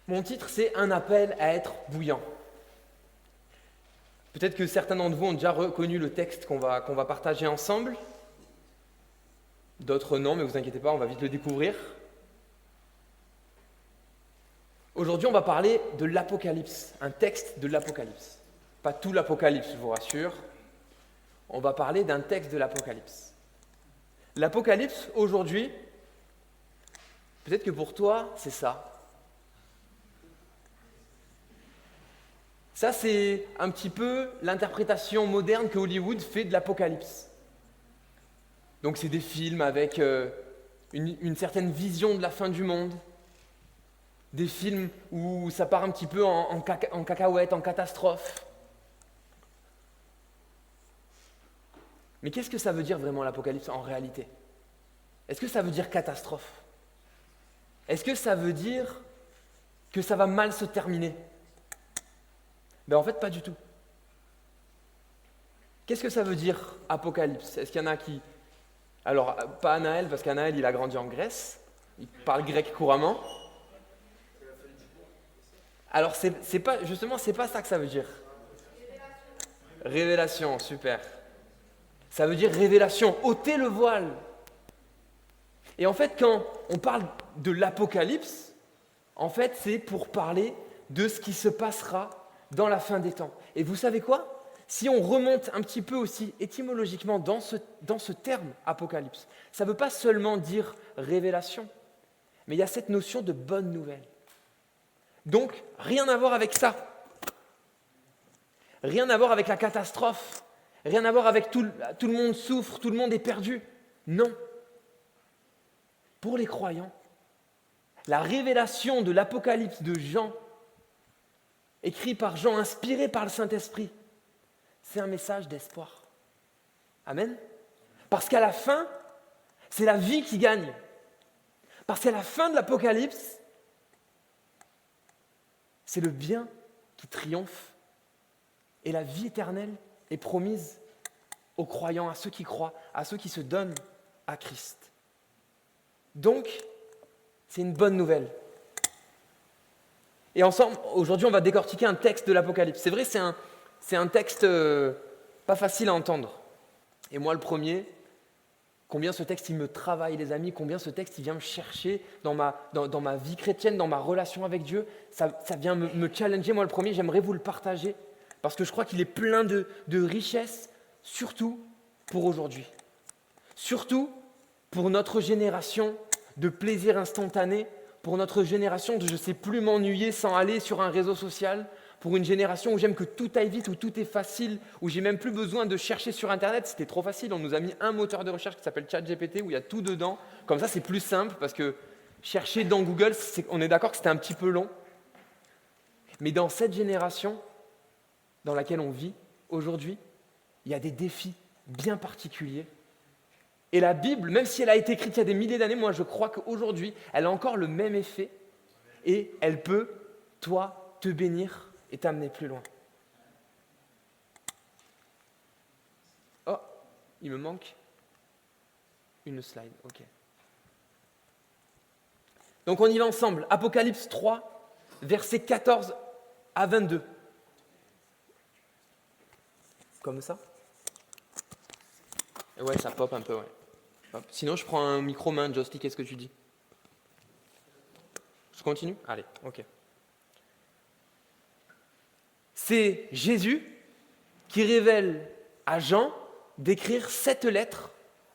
Mon titre, c'est Un appel à être bouillant. Peut-être que certains d'entre vous ont déjà reconnu le texte qu'on va partager ensemble. D'autres non, mais vous inquiétez pas, on va vite le découvrir. Aujourd'hui, on va parler de l'Apocalypse, un texte de l'Apocalypse. Pas tout l'Apocalypse, je vous rassure. On va parler d'un texte de l'Apocalypse. L'Apocalypse, aujourd'hui, peut-être que pour toi, c'est ça. Ça, c'est un petit peu l'interprétation moderne que Hollywood fait de l'Apocalypse. Donc, c'est des films avec une certaine vision de la fin du monde, des films où ça part un petit peu en cacahuète, en catastrophe. Mais qu'est-ce que ça veut dire vraiment l'Apocalypse en réalité? Est-ce que ça veut dire catastrophe? Est-ce que ça veut dire que ça va mal se terminer? Ben en fait, pas du tout. Qu'est-ce que ça veut dire Apocalypse? Est-ce qu'il y en a qui... Alors, pas Anaël, parce qu'Anaël, il a grandi en Grèce. Il parle grec couramment. Alors, c'est pas ça que ça veut dire. Révélation, super. Ça veut dire révélation, ôter le voile. Et en fait, quand on parle de l'Apocalypse, en fait, c'est pour parler de ce qui se passera dans la fin des temps. Et vous savez quoi? Si on remonte un petit peu aussi étymologiquement dans ce terme Apocalypse, ça ne veut pas seulement dire révélation, mais il y a cette notion de bonne nouvelle. Donc, rien à voir avec ça. Rien à voir avec la catastrophe. Rien à voir avec tout le monde souffre, tout le monde est perdu. Non. Pour les croyants, la révélation de l'Apocalypse de Jean, écrit par Jean, inspiré par le Saint-Esprit, c'est un message d'espoir. Amen. Parce qu'à la fin, c'est la vie qui gagne. Parce qu'à la fin de l'Apocalypse, c'est le bien qui triomphe. Et la vie éternelle est promise aux croyants, à ceux qui croient, à ceux qui se donnent à Christ. Donc, c'est une bonne nouvelle. Et ensemble, aujourd'hui, on va décortiquer un texte de l'Apocalypse. C'est vrai, c'est un texte pas facile à entendre. Et moi, le premier, combien ce texte, il me travaille, les amis, combien ce texte, il vient me chercher dans ma vie chrétienne, dans ma relation avec Dieu. Ça vient me challenger. Moi, le premier, j'aimerais vous le partager parce que je crois qu'il est plein de richesses, surtout pour aujourd'hui. Surtout pour notre génération de plaisir instantané, pour notre génération de je ne sais plus m'ennuyer sans aller sur un réseau social, pour une génération où j'aime que tout aille vite, où tout est facile, où j'ai même plus besoin de chercher sur Internet. C'était trop facile, on nous a mis un moteur de recherche qui s'appelle ChatGPT où il y a tout dedans. Comme ça, c'est plus simple parce que chercher dans Google, on est d'accord que c'était un petit peu long. Mais dans cette génération dans laquelle on vit aujourd'hui, il y a des défis bien particuliers. Et la Bible, même si elle a été écrite il y a des milliers d'années, moi je crois qu'aujourd'hui, elle a encore le même effet et elle peut, toi, te bénir et t'amener plus loin. Oh, il me manque une slide, ok. Donc on y va ensemble. Apocalypse 3, versets 14 à 22. Comme ça? Ouais, ça pop un peu, ouais. Hop. Sinon, je prends un micro-main, Josti, qu'est-ce que tu dis? Je continue? Allez, ok. C'est Jésus qui révèle à Jean d'écrire 7 lettres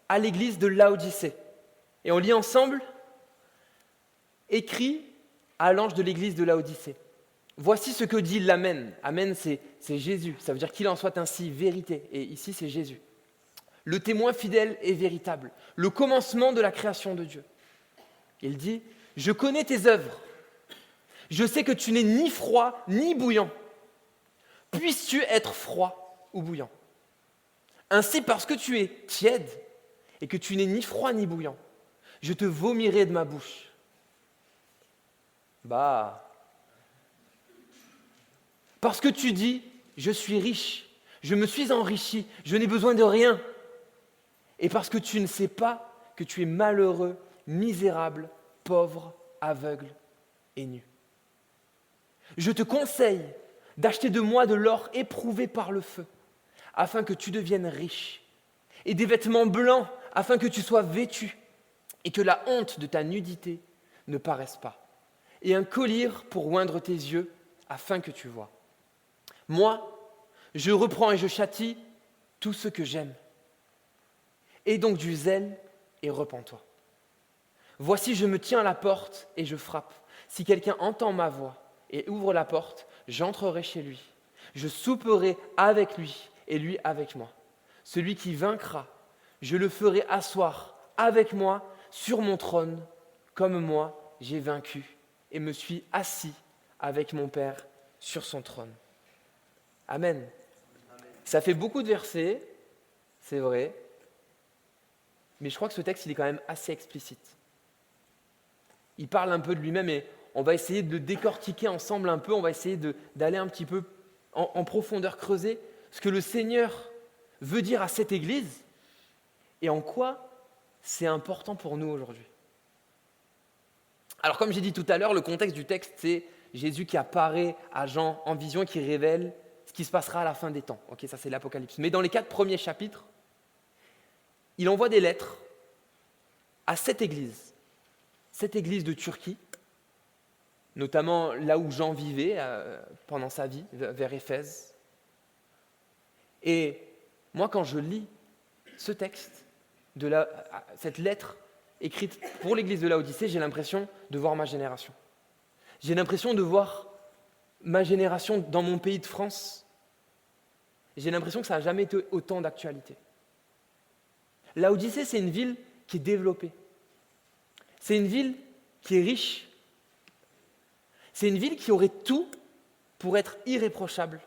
à l'église de Laodicée. Et on lit ensemble, écrit à l'ange de l'église de Laodicée. Voici ce que dit l'Amen. Amen, c'est Jésus. Ça veut dire qu'il en soit ainsi, vérité. Et ici, c'est Jésus. Le témoin fidèle et véritable, le commencement de la création de Dieu. Il dit, je connais tes œuvres. Je sais que tu n'es ni froid ni bouillant. Puisses-tu être froid ou bouillant? Ainsi, parce que tu es tiède et que tu n'es ni froid ni bouillant, je te vomirai de ma bouche. Parce que tu dis, je suis riche, je me suis enrichi, je n'ai besoin de rien. Et parce que tu ne sais pas que tu es malheureux, misérable, pauvre, aveugle et nu. Je te conseille d'acheter de moi de l'or éprouvé par le feu, afin que tu deviennes riche, et des vêtements blancs, afin que tu sois vêtu, et que la honte de ta nudité ne paraisse pas, et un collier pour oindre tes yeux, afin que tu vois. Moi, je reprends et je châtie tout ce que j'aime. Aie donc du zèle et repens-toi. Voici, je me tiens à la porte et je frappe. Si quelqu'un entend ma voix et ouvre la porte, j'entrerai chez lui. Je souperai avec lui et lui avec moi. Celui qui vaincra, je le ferai asseoir avec moi sur mon trône, comme moi j'ai vaincu et me suis assis avec mon Père sur son trône. Amen. Ça fait beaucoup de versets, c'est vrai, mais je crois que ce texte il est quand même assez explicite. Il parle un peu de lui-même et on va essayer de le décortiquer ensemble un peu, on va essayer d'aller un petit peu en profondeur, creuser ce que le Seigneur veut dire à cette Église et en quoi c'est important pour nous aujourd'hui. Alors comme j'ai dit tout à l'heure, le contexte du texte, c'est Jésus qui apparaît à Jean en vision et qui révèle ce qui se passera à la fin des temps. Ok, ça c'est l'Apocalypse. Mais dans les 4 premiers chapitres, il envoie des lettres à cette église de Turquie, notamment là où Jean vivait pendant sa vie, vers Éphèse. Et moi, quand je lis ce texte, cette lettre écrite pour l'église de Laodicée, j'ai l'impression de voir ma génération. J'ai l'impression de voir ma génération dans mon pays de France. J'ai l'impression que ça n'a jamais été autant d'actualité. Laodicée, c'est une ville qui est développée. C'est une ville qui est riche. C'est une ville qui aurait tout pour être irréprochable.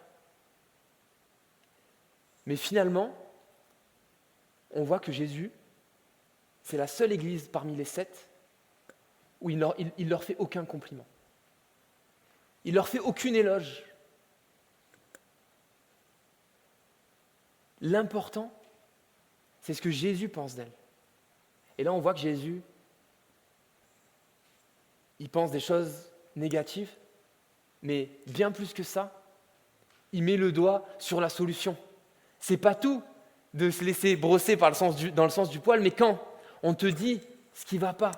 Mais finalement, on voit que Jésus, c'est la seule église parmi les 7 où il leur fait aucun compliment. Il leur fait aucune éloge. L'important, c'est ce que Jésus pense d'elle. Et là, on voit que Jésus, il pense des choses négatives, mais bien plus que ça, il met le doigt sur la solution. C'est pas tout de se laisser brosser dans le sens du poil, mais quand on te dit ce qui ne va pas,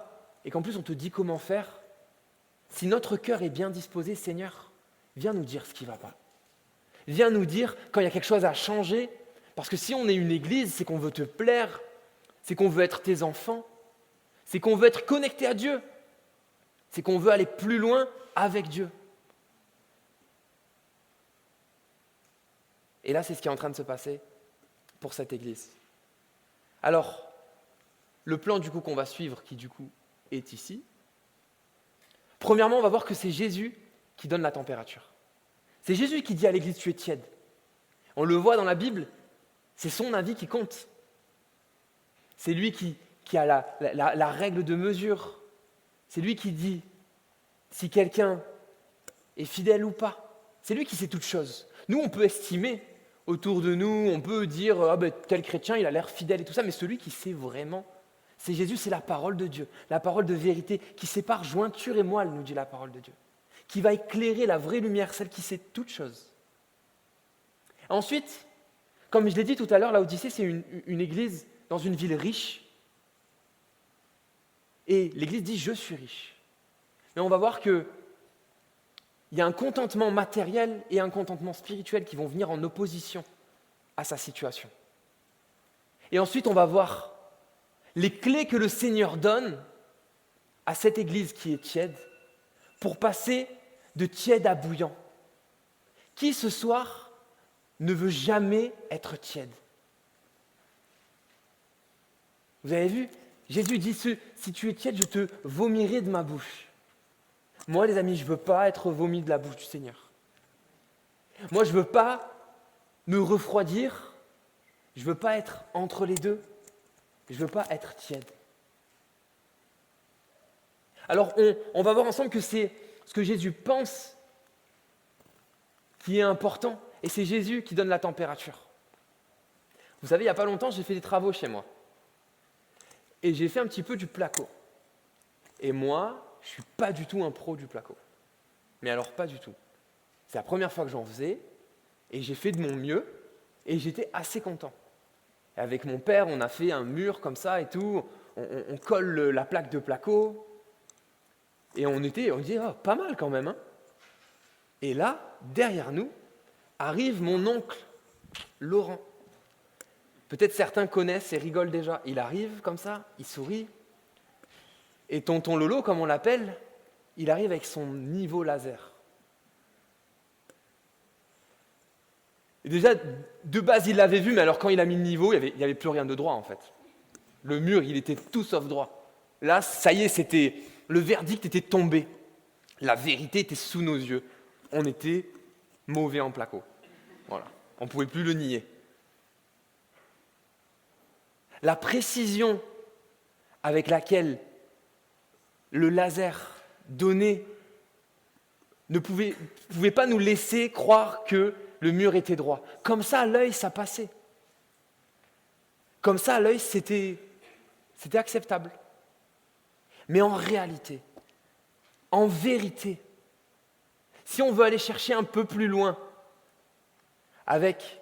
et qu'en plus on te dit comment faire, si notre cœur est bien disposé, Seigneur, viens nous dire ce qui ne va pas. Viens nous dire quand il y a quelque chose à changer, parce que si on est une église, c'est qu'on veut te plaire, c'est qu'on veut être tes enfants, c'est qu'on veut être connecté à Dieu, c'est qu'on veut aller plus loin avec Dieu. Et là, c'est ce qui est en train de se passer pour cette église. Alors, le plan du coup qu'on va suivre, qui du coup est ici, premièrement, on va voir que c'est Jésus qui donne la température. C'est Jésus qui dit à l'église, tu es tiède. On le voit dans la Bible, c'est son avis qui compte. C'est lui qui a la règle de mesure. C'est lui qui dit si quelqu'un est fidèle ou pas. C'est lui qui sait toutes choses. Nous, on peut estimer autour de nous, on peut dire tel chrétien, il a l'air fidèle et tout ça, mais celui qui sait vraiment, c'est Jésus, c'est la parole de Dieu, la parole de vérité qui sépare jointure et moelle, nous dit la parole de Dieu, qui va éclairer la vraie lumière, celle qui sait toutes choses. Ensuite, comme je l'ai dit tout à l'heure, Laodicée, c'est une église dans une ville riche. Et l'église dit « je suis riche ». Mais on va voir qu'il y a un contentement matériel et un contentement spirituel qui vont venir en opposition à sa situation. Et ensuite, on va voir les clés que le Seigneur donne à cette église qui est tiède pour passer de tiède à bouillant. Qui ce soir ne veut jamais être tiède? Vous avez vu? Jésus dit, si tu es tiède, je te vomirai de ma bouche. Moi, les amis, je ne veux pas être vomi de la bouche du Seigneur. Moi, je ne veux pas me refroidir. Je ne veux pas être entre les deux. Je ne veux pas être tiède. Alors, on va voir ensemble que c'est ce que Jésus pense qui est important. Et c'est Jésus qui donne la température. Vous savez, il n'y a pas longtemps, j'ai fait des travaux chez moi. Et j'ai fait un petit peu du placo. Et moi, je ne suis pas du tout un pro du placo. Mais alors, pas du tout. C'est la première fois que j'en faisais, et j'ai fait de mon mieux, et j'étais assez content. Et avec mon père, on a fait un mur comme ça et tout, on colle la plaque de placo, et on dit, oh, pas mal quand même, hein. Et là, derrière nous, arrive mon oncle, Laurent. Peut-être certains connaissent et rigolent déjà. Il arrive comme ça, il sourit. Et tonton Lolo, comme on l'appelle, il arrive avec son niveau laser. Et déjà, de base, il l'avait vu, mais alors quand il a mis le niveau, il n'y avait plus rien de droit en fait. Le mur, il était tout sauf droit. Là, ça y est, le verdict était tombé. La vérité était sous nos yeux. On était mauvais en placo. Voilà. On ne pouvait plus le nier. La précision avec laquelle le laser donné ne pouvait pas nous laisser croire que le mur était droit. Comme ça, à l'œil, ça passait. Comme ça, à l'œil, c'était acceptable. Mais en réalité, en vérité, si on veut aller chercher un peu plus loin avec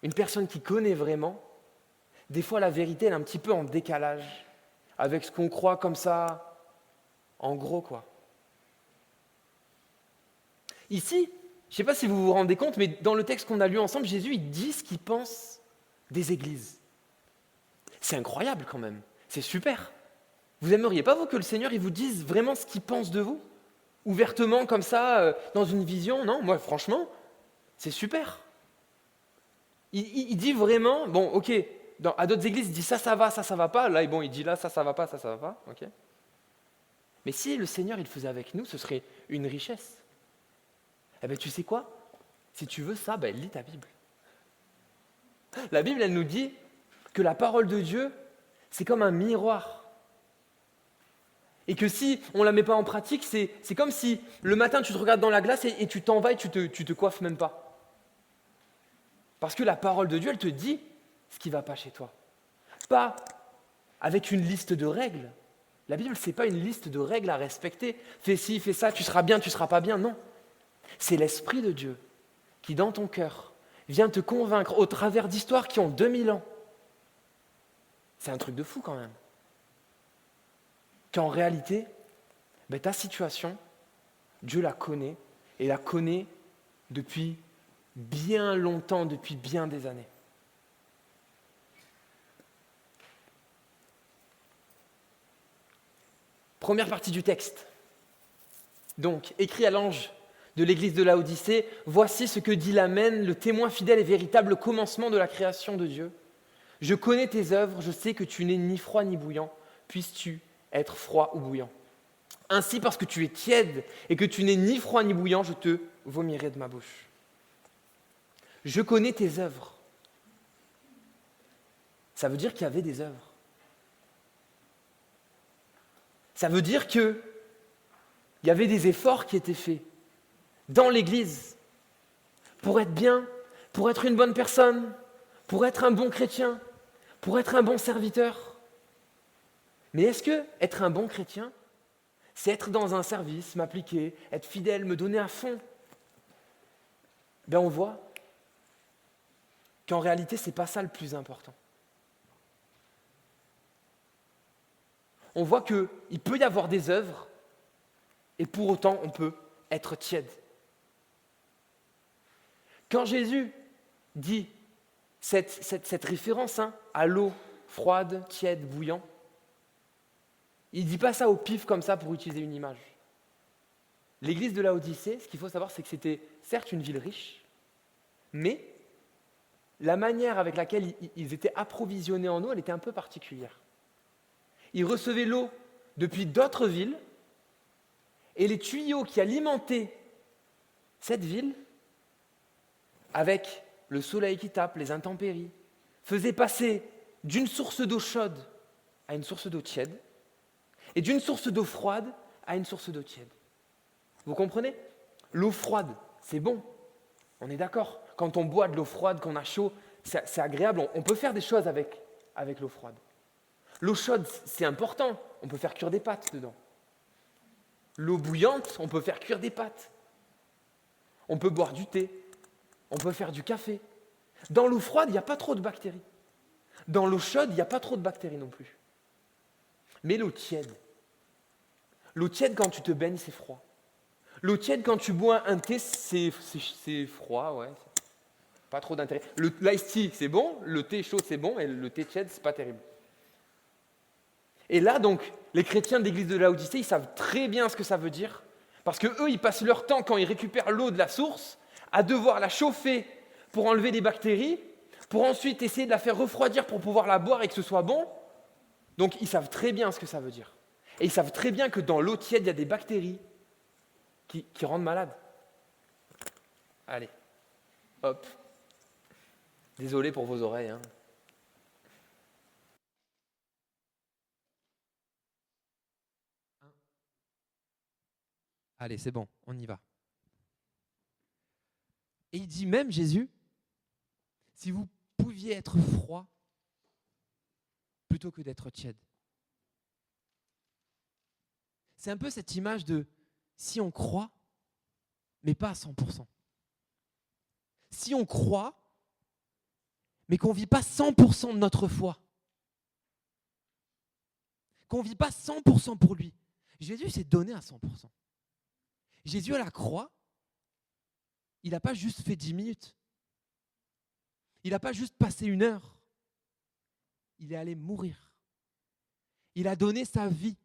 une personne qui connaît vraiment, des fois la vérité elle est un petit peu en décalage avec ce qu'on croit comme ça, en gros quoi. Ici, je ne sais pas si vous vous rendez compte, mais dans le texte qu'on a lu ensemble, Jésus il dit ce qu'il pense des églises. C'est incroyable quand même, c'est super. Vous aimeriez pas vous que le Seigneur il vous dise vraiment ce qu'il pense de vous ? Ouvertement comme ça, dans une vision ? Non, moi franchement, c'est super. Il dit vraiment, bon ok, à d'autres églises il dit ça va pas, là bon il dit là ça va pas, ça va pas, ok. Mais si le Seigneur il le faisait avec nous, ce serait une richesse. Eh bien tu sais quoi ? Si tu veux ça, lis ta Bible. La Bible elle nous dit que la parole de Dieu c'est comme un miroir. Et que si on ne la met pas en pratique, c'est comme si le matin tu te regardes dans la glace et tu t'en vas et tu te coiffes même pas. Parce que la parole de Dieu, elle te dit ce qui ne va pas chez toi. Pas avec une liste de règles. La Bible, ce n'est pas une liste de règles à respecter. Fais ci, fais ça, tu seras bien, tu ne seras pas bien. Non. C'est l'Esprit de Dieu qui, dans ton cœur, vient te convaincre au travers d'histoires qui ont 2000 ans. C'est un truc de fou quand même. Qu'en réalité, ta situation, Dieu la connaît, et la connaît depuis bien longtemps, depuis bien des années. Première partie du texte. Donc, écrit à l'ange de l'église de Laodicée, voici ce que dit l'Amen, le témoin fidèle et véritable commencement de la création de Dieu. Je connais tes œuvres, je sais que tu n'es ni froid ni bouillant, puisses-tu être froid ou bouillant. Ainsi, parce que tu es tiède et que tu n'es ni froid ni bouillant, je te vomirai de ma bouche. Je connais tes œuvres. Ça veut dire qu'il y avait des œuvres. Ça veut dire qu'il y avait des efforts qui étaient faits dans l'Église pour être bien, pour être une bonne personne, pour être un bon chrétien, pour être un bon serviteur. Mais est-ce que être un bon chrétien, c'est être dans un service, m'appliquer, être fidèle, me donner à fond ? On voit qu'en réalité, ce n'est pas ça le plus important. On voit qu'il peut y avoir des œuvres et pour autant, on peut être tiède. Quand Jésus dit cette référence à l'eau froide, tiède, bouillant, il ne dit pas ça au pif comme ça pour utiliser une image. L'église de Laodicée, ce qu'il faut savoir, c'est que c'était certes une ville riche, mais la manière avec laquelle ils étaient approvisionnés en eau, elle était un peu particulière. Ils recevaient l'eau depuis d'autres villes, et les tuyaux qui alimentaient cette ville, avec le soleil qui tape, les intempéries, faisaient passer d'une source d'eau chaude à une source d'eau tiède, et d'une source d'eau froide à une source d'eau tiède. Vous comprenez ? L'eau froide, c'est bon, on est d'accord. Quand on boit de l'eau froide, qu'on a chaud, c'est agréable, on peut faire des choses avec l'eau froide. L'eau chaude, c'est important, on peut faire cuire des pâtes dedans. L'eau bouillante, on peut faire cuire des pâtes. On peut boire du thé, on peut faire du café. Dans l'eau froide, il n'y a pas trop de bactéries. Dans l'eau chaude, il n'y a pas trop de bactéries non plus. Mais l'eau tiède, quand tu te baignes, c'est froid. L'eau tiède, quand tu bois un thé, c'est froid, ouais. Pas trop d'intérêt. L'ice tea, c'est bon, le thé chaud, c'est bon, et le thé tiède, c'est pas terrible. Et là, donc, les chrétiens de l'église de Laodicée, ils savent très bien ce que ça veut dire, parce qu'eux, ils passent leur temps, quand ils récupèrent l'eau de la source, à devoir la chauffer pour enlever des bactéries, pour ensuite essayer de la faire refroidir pour pouvoir la boire et que ce soit bon. Donc, ils savent très bien ce que ça veut dire. Et ils savent très bien que dans l'eau tiède, il y a des bactéries qui rendent malades. Allez, hop. Désolé pour vos oreilles. Hein. Allez, c'est bon, on y va. Et il dit même, Jésus, si vous pouviez être froid plutôt que d'être tiède. C'est un peu cette image de si on croit, mais pas à 100%. Si on croit, mais qu'on ne vit pas 100% de notre foi. Qu'on ne vit pas 100% pour lui. Jésus s'est donné à 100%. Jésus à la croix, il n'a pas juste fait 10 minutes. Il n'a pas juste passé 1 heure. Il est allé mourir. Il a donné sa vie.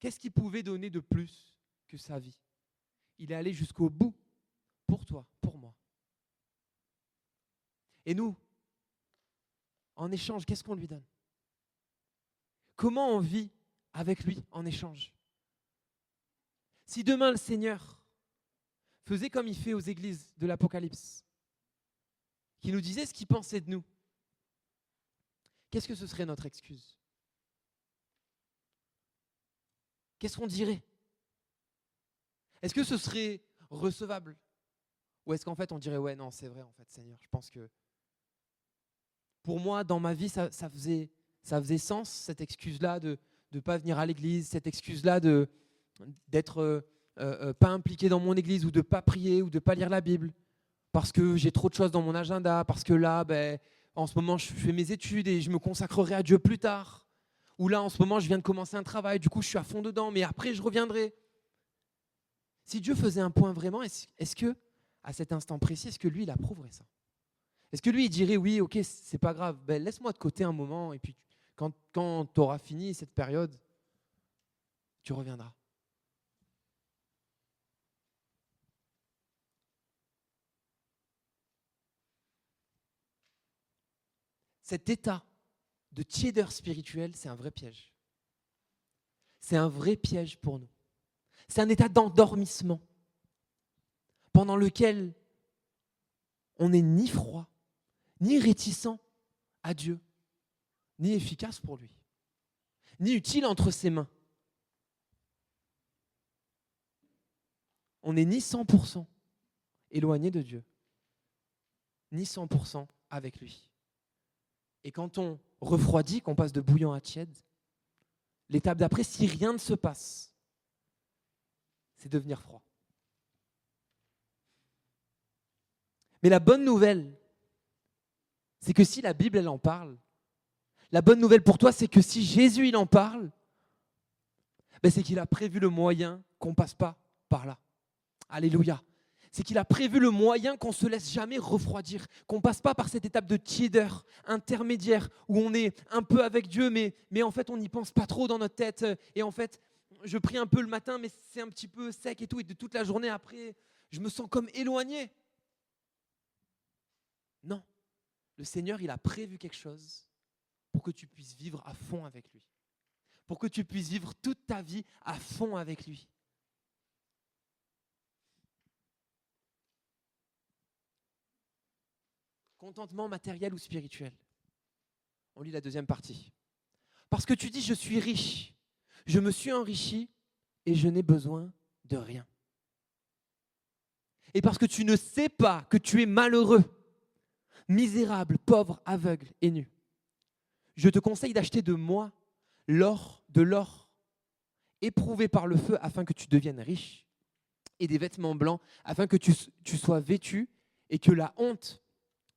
Qu'est-ce qu'il pouvait donner de plus que sa vie? Il est allé jusqu'au bout pour toi, pour moi. Et nous, en échange, qu'est-ce qu'on lui donne? Comment on vit avec lui en échange? Si demain le Seigneur faisait comme il fait aux églises de l'Apocalypse, qui nous disait ce qu'il pensait de nous, qu'est-ce que ce serait notre excuse? Qu'est-ce qu'on dirait? Est-ce que ce serait recevable? Ou est-ce qu'en fait on dirait ouais non c'est vrai en fait Seigneur, je pense que pour moi dans ma vie ça faisait sens cette excuse-là de ne pas venir à l'église, cette excuse-là d'être pas impliqué dans mon église ou de ne pas prier ou de ne pas lire la Bible parce que j'ai trop de choses dans mon agenda, parce que là en ce moment je fais mes études et je me consacrerai à Dieu plus tard. Ou là, en ce moment, je viens de commencer un travail, du coup, je suis à fond dedans, mais après, je reviendrai. Si Dieu faisait un point vraiment, est-ce que, à cet instant précis, est-ce que lui, il approuverait ça? Est-ce que lui, il dirait, oui, ok, c'est pas grave, laisse-moi de côté un moment, et puis quand tu auras fini cette période, tu reviendras. Cet état de tiédeur spirituelle, c'est un vrai piège. C'est un vrai piège pour nous. C'est un état d'endormissement pendant lequel on n'est ni froid, ni réticent à Dieu, ni efficace pour lui, ni utile entre ses mains. On n'est ni 100% éloigné de Dieu, ni 100% avec lui. Et quand on refroidit, qu'on passe de bouillant à tiède, l'étape d'après, si rien ne se passe, c'est devenir froid. Mais la bonne nouvelle, c'est que si la Bible, elle en parle, la bonne nouvelle pour toi, c'est que si Jésus, il en parle, c'est qu'il a prévu le moyen qu'on ne passe pas par là. Alléluia. C'est qu'il a prévu le moyen qu'on ne se laisse jamais refroidir, qu'on ne passe pas par cette étape de tiédeur intermédiaire où on est un peu avec Dieu, mais en fait, on n'y pense pas trop dans notre tête. Et en fait, je prie un peu le matin, mais c'est un petit peu sec et tout. Et de toute la journée après, je me sens comme éloigné. Non. Le Seigneur, il a prévu quelque chose pour que tu puisses vivre à fond avec lui. Pour que tu puisses vivre toute ta vie à fond avec lui. Contentement matériel ou spirituel. On lit la deuxième partie. Parce que tu dis, je suis riche, je me suis enrichi et je n'ai besoin de rien. Et parce que tu ne sais pas que tu es malheureux, misérable, pauvre, aveugle et nu. Je te conseille d'acheter de moi de l'or éprouvé par le feu afin que tu deviennes riche, et des vêtements blancs, afin que tu sois vêtu et que la honte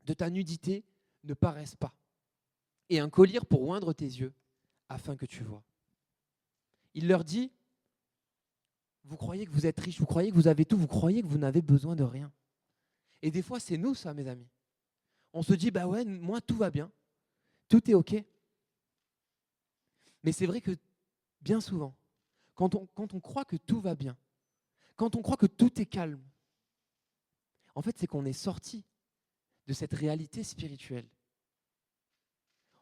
de ta nudité ne paraisse pas. Et un collier pour oindre tes yeux, afin que tu vois. Il leur dit, vous croyez que vous êtes riches, vous croyez que vous avez tout, vous croyez que vous n'avez besoin de rien. Et des fois, c'est nous ça, mes amis. On se dit, bah ouais, moi tout va bien, tout est OK. Mais c'est vrai que bien souvent, quand on croit que tout va bien, quand on croit que tout est calme, en fait, c'est qu'on est sorti de cette réalité spirituelle.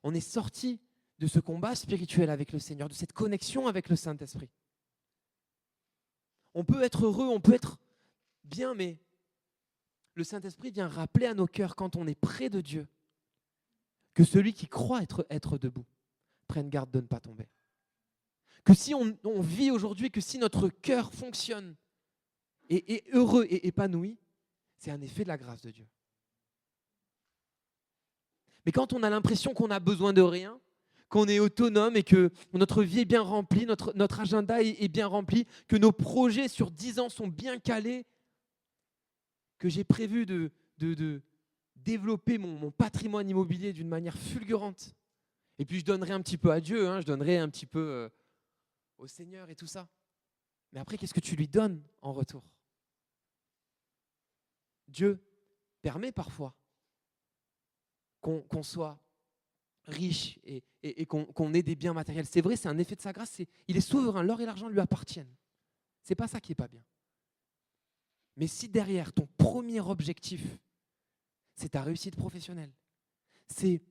On est sorti de ce combat spirituel avec le Seigneur, de cette connexion avec le Saint-Esprit. On peut être heureux, on peut être bien, mais le Saint-Esprit vient rappeler à nos cœurs, quand on est près de Dieu, que celui qui croit être debout prenne garde de ne pas tomber. Que si on vit aujourd'hui, que si notre cœur fonctionne et est heureux et épanoui, c'est un effet de la grâce de Dieu. Mais quand on a l'impression qu'on n'a besoin de rien, qu'on est autonome et que notre vie est bien remplie, notre agenda est bien rempli, que nos projets sur 10 ans sont bien calés, que j'ai prévu de développer mon patrimoine immobilier d'une manière fulgurante, et puis je donnerai un petit peu à Dieu, je donnerai un petit peu au Seigneur et tout ça. Mais après, qu'est-ce que tu lui donnes en retour? Dieu permet parfois qu'on soit riche et qu'on ait des biens matériels. C'est vrai, c'est un effet de sa grâce. Il est souverain, l'or et l'argent lui appartiennent. C'est pas ça qui est pas bien. Mais si derrière, ton premier objectif, c'est ta réussite professionnelle, c'est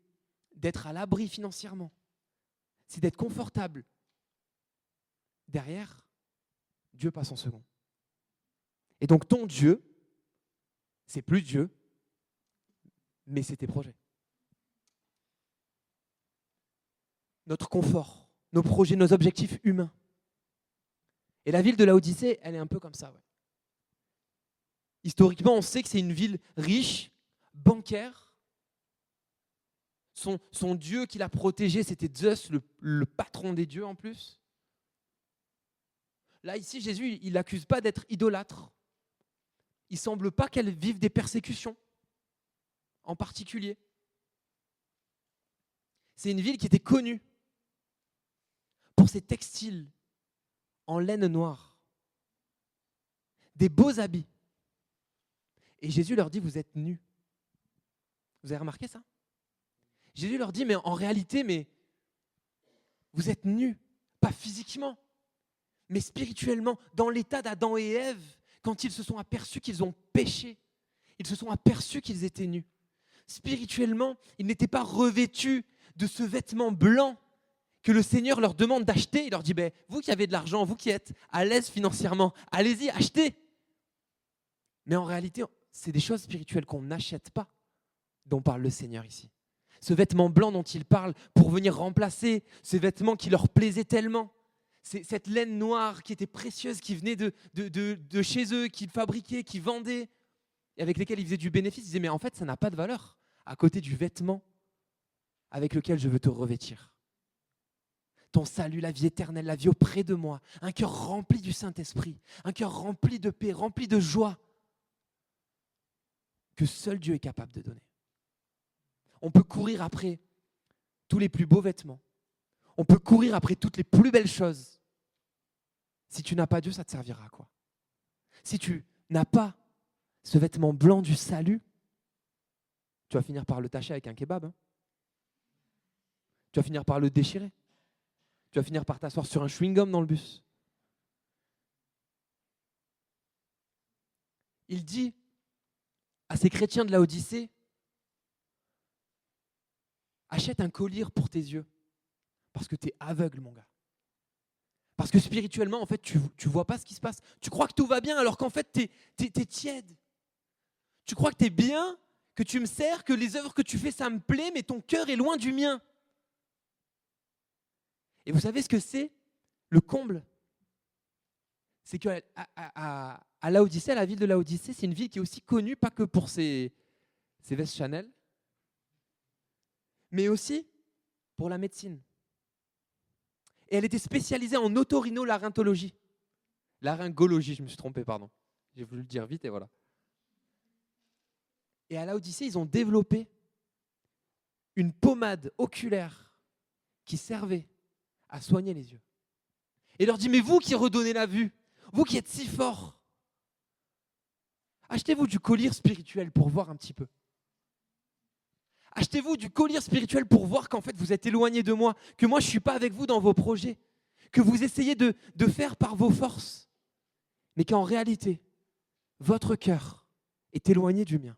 d'être à l'abri financièrement, c'est d'être confortable, derrière, Dieu passe en second. Et donc ton Dieu, c'est plus Dieu, mais c'est tes projets. Notre confort, nos projets, nos objectifs humains. Et la ville de Laodicée, elle est un peu comme ça. Ouais. Historiquement, on sait que c'est une ville riche, bancaire. Son dieu qui l'a protégée, c'était Zeus, le patron des dieux en plus. Là, ici, Jésus, il l'accuse pas d'être idolâtre. Il ne semble pas qu'elle vive des persécutions, en particulier. C'est une ville qui était connue pour ses textiles en laine noire, des beaux habits. Et Jésus leur dit, vous êtes nus. Vous avez remarqué ça? Jésus leur dit, mais en réalité, vous êtes nus, pas physiquement, mais spirituellement, dans l'état d'Adam et Ève, quand ils se sont aperçus qu'ils ont péché, ils se sont aperçus qu'ils étaient nus. Spirituellement, ils n'étaient pas revêtus de ce vêtement blanc que le Seigneur leur demande d'acheter. Il leur dit, vous qui avez de l'argent, vous qui êtes à l'aise financièrement, allez-y, achetez. Mais en réalité, c'est des choses spirituelles qu'on n'achète pas, dont parle le Seigneur ici. Ce vêtement blanc dont il parle pour venir remplacer ces vêtements qui leur plaisaient tellement. C'est cette laine noire qui était précieuse, qui venait de chez eux, qu'ils fabriquaient, qu'ils vendaient, et avec lesquels ils faisaient du bénéfice. Ils disaient, mais en fait, ça n'a pas de valeur à côté du vêtement avec lequel je veux te revêtir. Ton salut, la vie éternelle, la vie auprès de moi, un cœur rempli du Saint-Esprit, un cœur rempli de paix, rempli de joie, que seul Dieu est capable de donner. On peut courir après tous les plus beaux vêtements. On peut courir après toutes les plus belles choses. Si tu n'as pas Dieu, ça te servira à quoi? Si tu n'as pas ce vêtement blanc du salut, tu vas finir par le tacher avec un kebab. Tu vas finir par le déchirer. Tu vas finir par t'asseoir sur un chewing-gum dans le bus. Il dit à ces chrétiens de Laodicée, achète un collier pour tes yeux, parce que tu es aveugle, mon gars. Parce que spirituellement, en fait, tu ne vois pas ce qui se passe. Tu crois que tout va bien, alors qu'en fait, tu es tiède. Tu crois que tu es bien, que tu me sers, que les œuvres que tu fais, ça me plaît, mais ton cœur est loin du mien. Et vous savez ce que c'est le comble? C'est qu'à Laodicée, la ville de Laodicée, c'est une ville qui est aussi connue, pas que pour ses vestes Chanel, mais aussi pour la médecine. Et elle était spécialisée en otorhinolaryngologie. Laryngologie, je me suis trompé, pardon. J'ai voulu le dire vite et voilà. Et à Laodicée, ils ont développé une pommade oculaire qui servait à soigner les yeux. Et il leur dit, mais vous qui redonnez la vue, vous qui êtes si forts, achetez-vous du collyre spirituel pour voir un petit peu. Achetez-vous du collyre spirituel pour voir qu'en fait vous êtes éloigné de moi, que moi je ne suis pas avec vous dans vos projets, que vous essayez de faire par vos forces, mais qu'en réalité, votre cœur est éloigné du mien.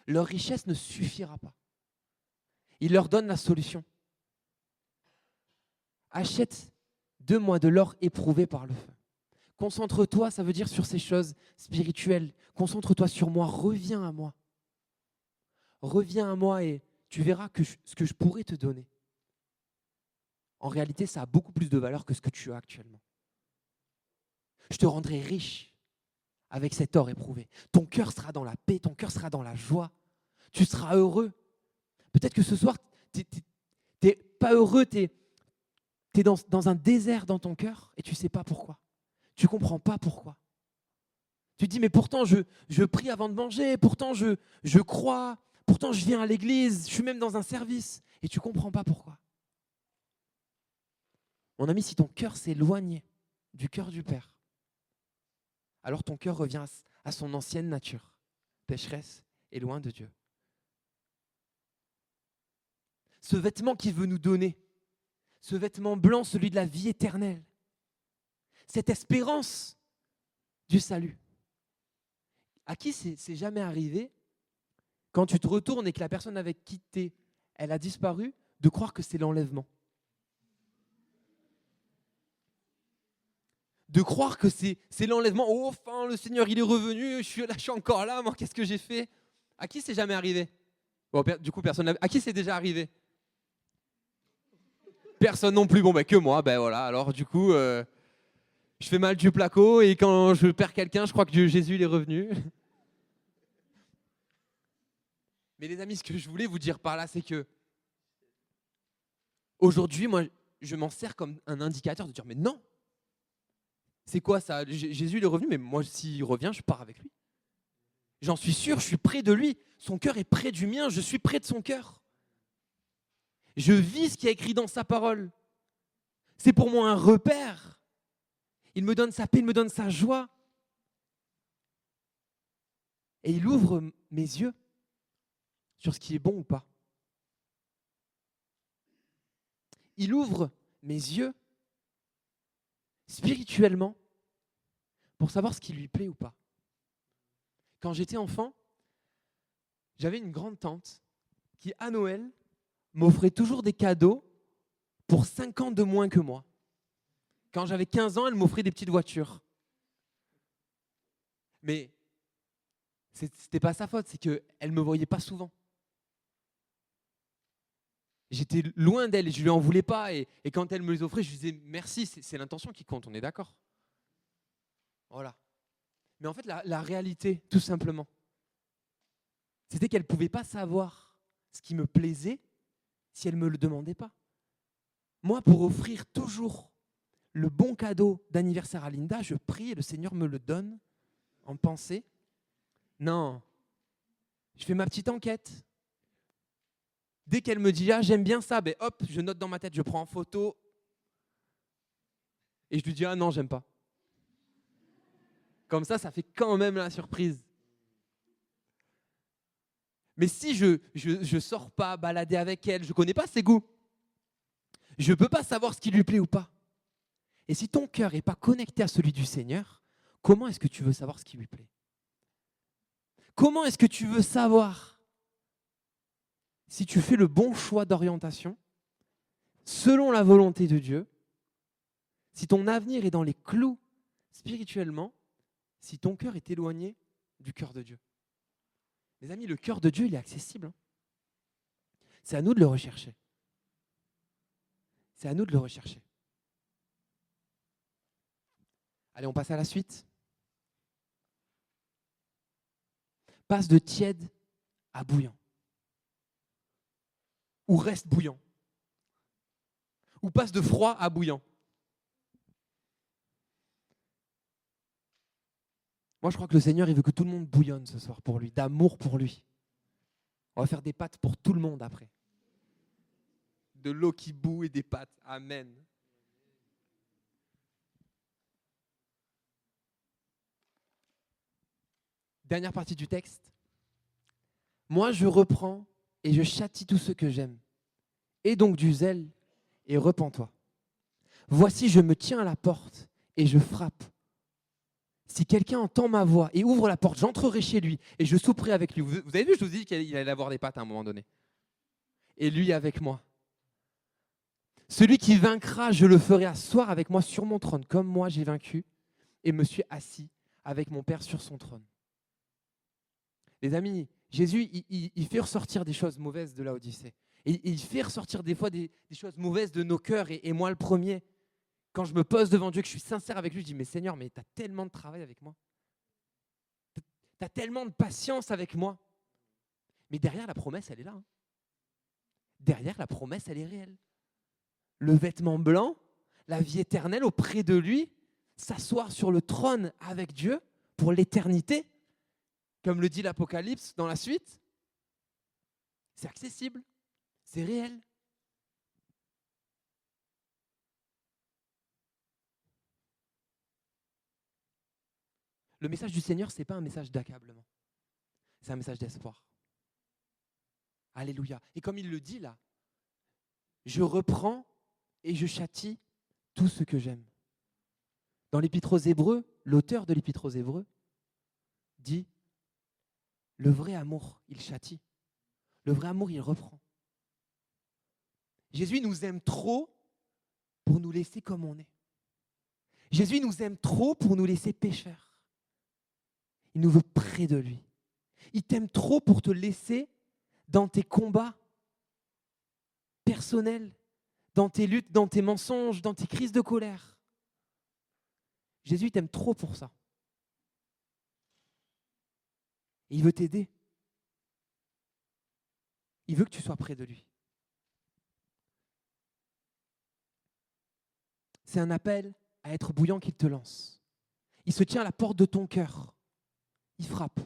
Leur richesse ne suffira pas. Il leur donne la solution. Achète de moi de l'or éprouvé par le feu. Concentre-toi, ça veut dire sur ces choses spirituelles. Concentre-toi sur moi, reviens à moi. Reviens à moi et tu verras que ce que je pourrais te donner, en réalité, ça a beaucoup plus de valeur que ce que tu as actuellement. Je te rendrai riche avec cet or éprouvé. Ton cœur sera dans la paix, ton cœur sera dans la joie. Tu seras heureux. Peut-être que ce soir, tu n'es pas heureux, tu es dans un désert dans ton cœur et tu ne sais pas pourquoi. Tu ne comprends pas pourquoi. Tu te dis, mais pourtant, je prie avant de manger, pourtant, je crois, pourtant, je viens à l'église, je suis même dans un service et tu ne comprends pas pourquoi. Mon ami, si ton cœur s'est éloigné du cœur du Père, alors ton cœur revient à son ancienne nature, pécheresse et loin de Dieu. Ce vêtement qu'il veut nous donner, ce vêtement blanc, celui de la vie éternelle, cette espérance du salut. À qui c'est jamais arrivé, quand tu te retournes et que la personne avec qui tu es, elle a disparu, de croire que c'est l'enlèvement? De croire que c'est l'enlèvement. Oh, enfin, le Seigneur, il est revenu, je suis encore là, moi, qu'est-ce que j'ai fait? À qui c'est jamais arrivé? Bon, du coup, personne. À qui c'est déjà arrivé? Personne non plus. Bon, que moi, voilà. Alors, du coup, je fais mal du placo et quand je perds quelqu'un, je crois que Jésus il est revenu. Mais les amis, ce que je voulais vous dire par là, c'est que aujourd'hui, moi, je m'en sers comme un indicateur de dire, mais non, c'est quoi ça? Jésus il est revenu, mais moi, s'il revient, je pars avec lui. J'en suis sûr, je suis près de lui. Son cœur est près du mien, je suis près de son cœur. Je vis ce qui est écrit dans sa parole. C'est pour moi un repère. Il me donne sa paix, il me donne sa joie. Et il ouvre mes yeux sur ce qui est bon ou pas. Il ouvre mes yeux spirituellement pour savoir ce qui lui plaît ou pas. Quand j'étais enfant, j'avais une grande tante qui, à Noël, m'offrait toujours des cadeaux pour 5 ans de moins que moi. Quand j'avais 15 ans, elle m'offrait des petites voitures. Mais c'était pas sa faute, c'est qu'elle ne me voyait pas souvent. J'étais loin d'elle et je lui en voulais pas. Et quand elle me les offrait, je lui disais merci, c'est l'intention qui compte, on est d'accord? Voilà. Mais en fait, la réalité, tout simplement, c'était qu'elle ne pouvait pas savoir ce qui me plaisait si elle ne me le demandait pas. Moi, pour offrir toujours le bon cadeau d'anniversaire à Linda, je prie et le Seigneur me le donne en pensée. Non, je fais ma petite enquête. Dès qu'elle me dit « Ah, j'aime bien ça », hop, je note dans ma tête, je prends en photo et je lui dis « Ah non, j'aime pas ». Comme ça fait quand même la surprise. Mais si je sors pas balader avec elle, je ne connais pas ses goûts, je ne peux pas savoir ce qui lui plaît ou pas. Et si ton cœur n'est pas connecté à celui du Seigneur, comment est-ce que tu veux savoir ce qui lui plaît? Comment est-ce que tu veux savoir si tu fais le bon choix d'orientation selon la volonté de Dieu, si ton avenir est dans les clous spirituellement, si ton cœur est éloigné du cœur de Dieu? Les amis, le cœur de Dieu, il est accessible. C'est à nous de le rechercher. C'est à nous de le rechercher. Allez, on passe à la suite. Passe de tiède à bouillant. Ou reste bouillant. ou passe de froid à bouillant. Moi, je crois que le Seigneur, il veut que tout le monde bouillonne ce soir pour lui, d'amour pour lui. On va faire des pâtes pour tout le monde après. De l'eau qui bout et des pâtes. Amen. Dernière partie du texte. Moi, je reprends et je châtie tous ceux que j'aime. Aie donc du zèle et repens-toi. Voici, je me tiens à la porte et je frappe. Si quelqu'un entend ma voix et ouvre la porte, j'entrerai chez lui et je souperai avec lui. Vous avez vu, je vous ai dit qu'il allait avoir des pâtes à un moment donné. Et lui avec moi. Celui qui vaincra, je le ferai asseoir avec moi sur mon trône, comme moi j'ai vaincu et me suis assis avec mon Père sur son trône. Les amis, Jésus, il fait ressortir des choses mauvaises de l'Odyssée. Et il fait ressortir des fois des choses mauvaises de nos cœurs. Et moi, le premier, quand je me pose devant Dieu, que je suis sincère avec lui, je dis, mais Seigneur, mais tu as tellement de travail avec moi. Tu as tellement de patience avec moi. Mais derrière, la promesse, elle est là. Derrière, la promesse, elle est réelle. Le vêtement blanc, la vie éternelle auprès de lui, s'asseoir sur le trône avec Dieu pour l'éternité, comme le dit l'Apocalypse dans la suite, c'est accessible, c'est réel. Le message du Seigneur, ce n'est pas un message d'accablement, c'est un message d'espoir. Alléluia. Et comme il le dit là, je reprends et je châtie tout ce que j'aime. Dans l'Épître aux Hébreux, l'auteur de l'Épître aux Hébreux dit, le vrai amour, il châtie. Le vrai amour, il reprend. Jésus nous aime trop pour nous laisser comme on est. Jésus nous aime trop pour nous laisser pécheurs. Il nous veut près de lui. Il t'aime trop pour te laisser dans tes combats personnels, dans tes luttes, dans tes mensonges, dans tes crises de colère. Jésus t'aime trop pour ça. Et il veut t'aider. Il veut que tu sois près de lui. C'est un appel à être bouillant qu'il te lance. Il se tient à la porte de ton cœur. Il frappe.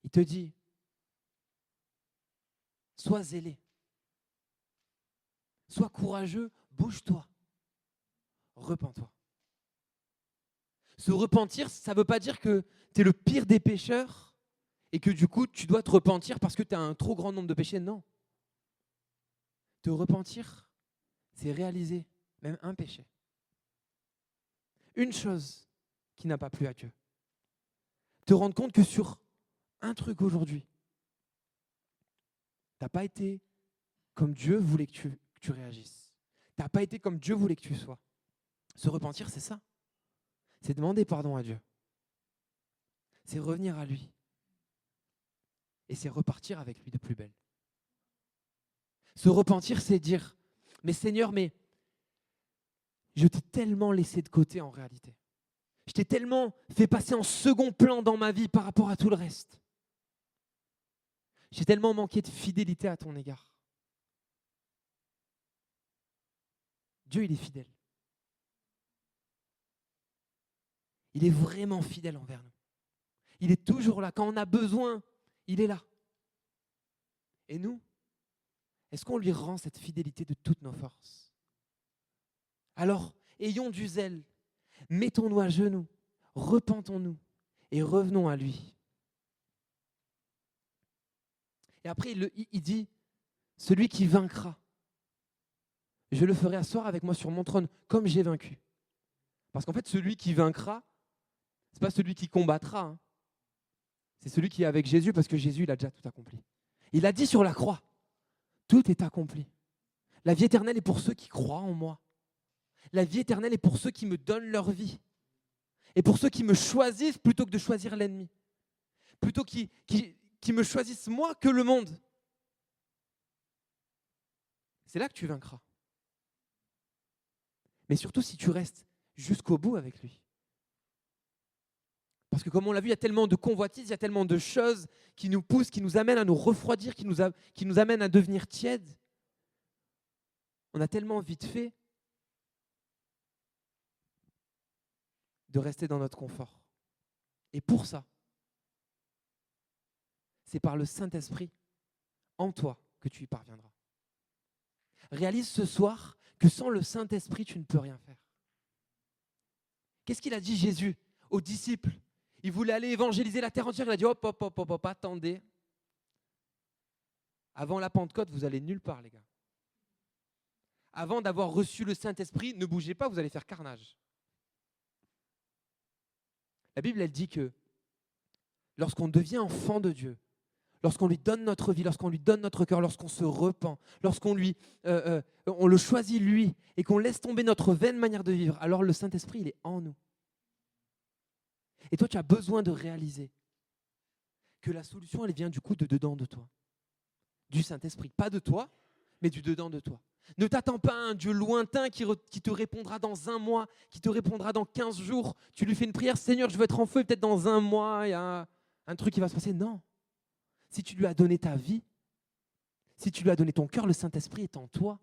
Il te dit, sois zélé. Sois courageux, bouge-toi. Repens-toi. Se repentir, ça ne veut pas dire que tu es le pire des pécheurs et que du coup, tu dois te repentir parce que tu as un trop grand nombre de péchés. Non. Te repentir, c'est réaliser même un péché. Une chose qui n'a pas plu à Dieu. Te rendre compte que sur un truc aujourd'hui, tu n'as pas été comme Dieu voulait que tu réagisses. Tu n'as pas été comme Dieu voulait que tu sois. Se repentir, c'est ça. C'est demander pardon à Dieu. C'est revenir à lui. Et c'est repartir avec lui de plus belle. Se repentir, c'est dire, mais Seigneur, mais je t'ai tellement laissé de côté en réalité. Je t'ai tellement fait passer en second plan dans ma vie par rapport à tout le reste. J'ai tellement manqué de fidélité à ton égard. Dieu, il est fidèle. Il est vraiment fidèle envers nous. Il est toujours là. Quand on a besoin, il est là. Et nous, est-ce qu'on lui rend cette fidélité de toutes nos forces? Alors, ayons du zèle. Mettons-nous à genoux. Repentons-nous et revenons à lui. Et après, il dit, celui qui vaincra, je le ferai asseoir avec moi sur mon trône, comme j'ai vaincu. Parce qu'en fait, celui qui vaincra, ce n'est pas celui qui combattra. Hein. C'est celui qui est avec Jésus, parce que Jésus, il a déjà tout accompli. Il a dit sur la croix, tout est accompli. La vie éternelle est pour ceux qui croient en moi. La vie éternelle est pour ceux qui me donnent leur vie. Et pour ceux qui me choisissent plutôt que de choisir l'ennemi. Plutôt qui me choisissent moi que le monde. C'est là que tu vaincras. Mais surtout si tu restes jusqu'au bout avec lui. Parce que comme on l'a vu, il y a tellement de convoitises, il y a tellement de choses qui nous poussent, qui nous amènent à nous refroidir, qui nous amènent à devenir tièdes. on a tellement vite fait de rester dans notre confort. Et pour ça, c'est par le Saint-Esprit en toi que tu y parviendras. Réalise ce soir que sans le Saint-Esprit, tu ne peux rien faire. Qu'est-ce qu'il a dit Jésus aux disciples? Il voulait aller évangéliser la terre entière. Il a dit hop, hop, hop, hop, hop, attendez. Avant la Pentecôte, vous allez nulle part, les gars. Avant d'avoir reçu le Saint-Esprit, ne bougez pas, vous allez faire carnage. La Bible, elle dit que lorsqu'on devient enfant de Dieu, lorsqu'on lui donne notre vie, lorsqu'on lui donne notre cœur, lorsqu'on se repent, lorsqu'on on le choisit lui et qu'on laisse tomber notre vaine manière de vivre, alors le Saint-Esprit, il est en nous. Et toi, tu as besoin de réaliser que la solution, elle vient du coup de dedans de toi, du Saint-Esprit. Pas de toi, mais du dedans de toi. Ne t'attends pas à un Dieu lointain qui te répondra dans 1 mois, qui te répondra dans 15 jours. Tu lui fais une prière, Seigneur, je veux être en feu, et peut-être dans 1 mois, il y a un truc qui va se passer. Non. Si tu lui as donné ta vie, si tu lui as donné ton cœur, le Saint-Esprit est en toi.